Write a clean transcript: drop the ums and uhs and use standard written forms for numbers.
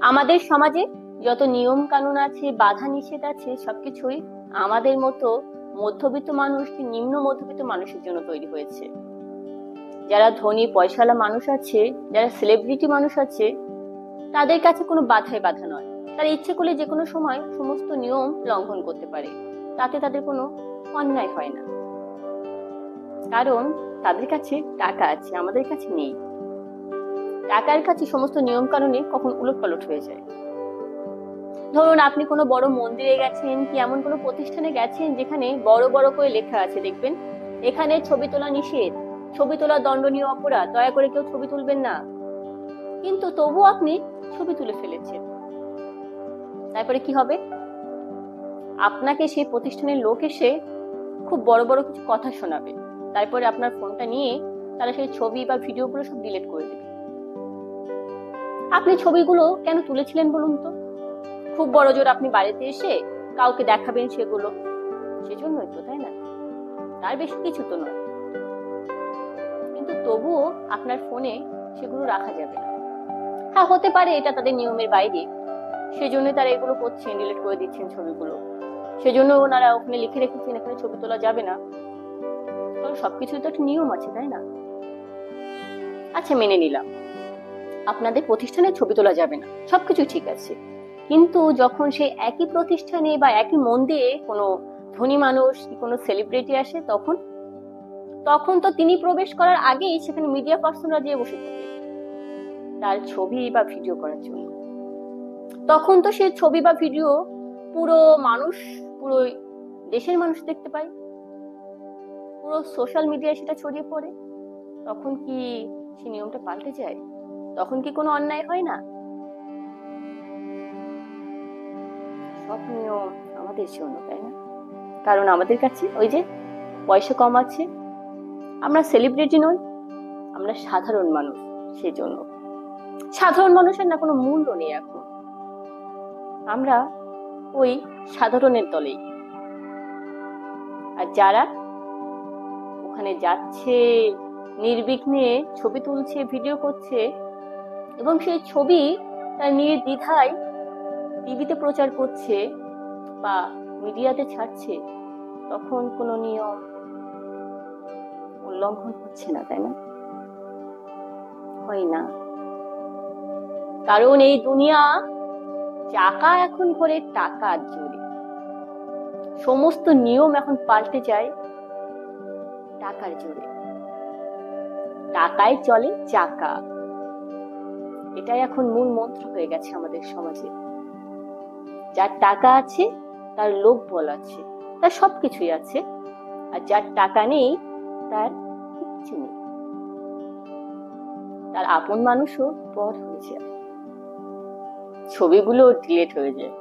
আমাদের সমাজে যত নিয়ম কানুন আছে, বাধা নিষেধ আছে, সবকিছুই আমাদের মতো মধ্যবিত্ত মানুষ কি নিম্ন মধ্যবিত্ত মানুষের জন্য তৈরি হয়েছে। যারা ধনী পয়সাওয়ালা মানুষ আছে, যারা সেলিব্রিটি মানুষ আছে, তাদের কাছে কোনো বাধাই বাধা নয়। তারা ইচ্ছে করলে যে কোনো সময় সমস্ত নিয়ম লঙ্ঘন করতে পারে, তাতে তাদের কোনো অন্যায় হয় না, কারণ তাদের কাছে টাকা আছে, আমাদের কাছে নেই। টাকার কাছে সমস্ত নিয়ম কানুনে কখন উলটপালট হয়ে যায়। ধরুন আপনি কোনো বড় মন্দিরে গেছেন কি এমন কোনো প্রতিষ্ঠানে গেছেন যেখানে বড় বড় করে লেখা আছে, দেখবেন এখানে ছবি তোলা নিষেধ, ছবি তোলা দণ্ডনীয় অপরাধ, দয়া করে কেউ ছবি তুলবেন না। কিন্তু তবু আপনি ছবি তুলে ফেলেছেন। তারপরে কি হবে? আপনাকে সেই প্রতিষ্ঠানের লোক এসে খুব বড় বড় কিছু কথা শোনাবে, তারপরে আপনার ফোনটা নিয়ে তারা সেই ছবি বা ভিডিওগুলো সব ডিলিট করে দেবে। আপনি ছবিগুলো কেন তুলেছিলেন বলুন তো? খুব বড় জোর আপনি বাড়িতে এসে কাউকে দেখাবেন সেগুলো, সেজন্যই তো, তাই না? তার বেশি কিছু তো নয়। কিন্তু তবুও আপনার ফোনে সেগুলো রাখা যাবে না। হ্যাঁ, হতে পারে এটা তাদের নিয়মের বাইরে, সেজন্য তারা এগুলো করছেন, ডিলিট করে দিচ্ছেন ছবিগুলো। সেজন্য ওনারা ওখানে লিখে রেখেছেন এখানে ছবি তোলা যাবে না। তো সবকিছুই তো একটা নিয়ম আছে, তাই না? আচ্ছা, মেনে নিলাম আপনাদের প্রতিষ্ঠানে ছবি তোলা যাবে না, সবকিছু ঠিক আছে। কিন্তু যখন সেই একই প্রতিষ্ঠানে বা একই মন্দিরে কোনো ধনী মানুষ কি কোনো সেলিব্রিটি আসে, তখন তখন তো তিনি প্রবেশ করার আগেই সেখানে মিডিয়া পার্সনরা যেয়ে বসে থাকে তার ছবি বা ভিডিও করার জন্য। তখন তো সেই ছবি বা ভিডিও পুরো মানুষ, পুরো দেশের মানুষ দেখতে পায়, পুরো সোশ্যাল মিডিয়ায় সেটা ছড়িয়ে পড়ে। তখন কি সে নিয়মটা পাল্টে যায়? তখন কি কোনো অন্যায় হয় না? সব নিয়ম আমাদের জন্য, তাই না? কারণ আমাদের কাছে ওই যে পয়সা কম আছে, আমরা সেলিব্রিটি নই, আমরা সাধারণ মানুষ, সেজন্য সাধারণ মানুষের না কোনো মূল্য নেই এখন। আমরা ওই সাধারণের দলেই। আর যারা ওখানে যাচ্ছে, নির্বিঘ্নে ছবি তুলছে, ভিডিও করছে, এবং সেই ছবি তার নির্দ্বিধায় টিভিতে প্রচার করছে বা মিডিয়াতে ছাড়ছে, তখন কোনো নিয়ম উল্লঙ্ঘন হচ্ছে না, তাই না? হয় না। কারণ এই দুনিয়া চাকা এখন ঘোরে টাকার জোরে। সমস্ত নিয়ম এখন পাল্টে যায় টাকার জোরে। টাকায় চলে চাকা, এটাই এখন মূল মন্ত্র হয়ে গেছে আমাদের সমাজে। যার টাকা আছে তার লোভ বল আছে, তার সবকিছুই আছে। আর যার টাকা নেই তার কিচ্ছু নেই, তার আপন মানুষও পর হয়ে যায়, ছবিগুলো ডিলিট হয়ে যায়।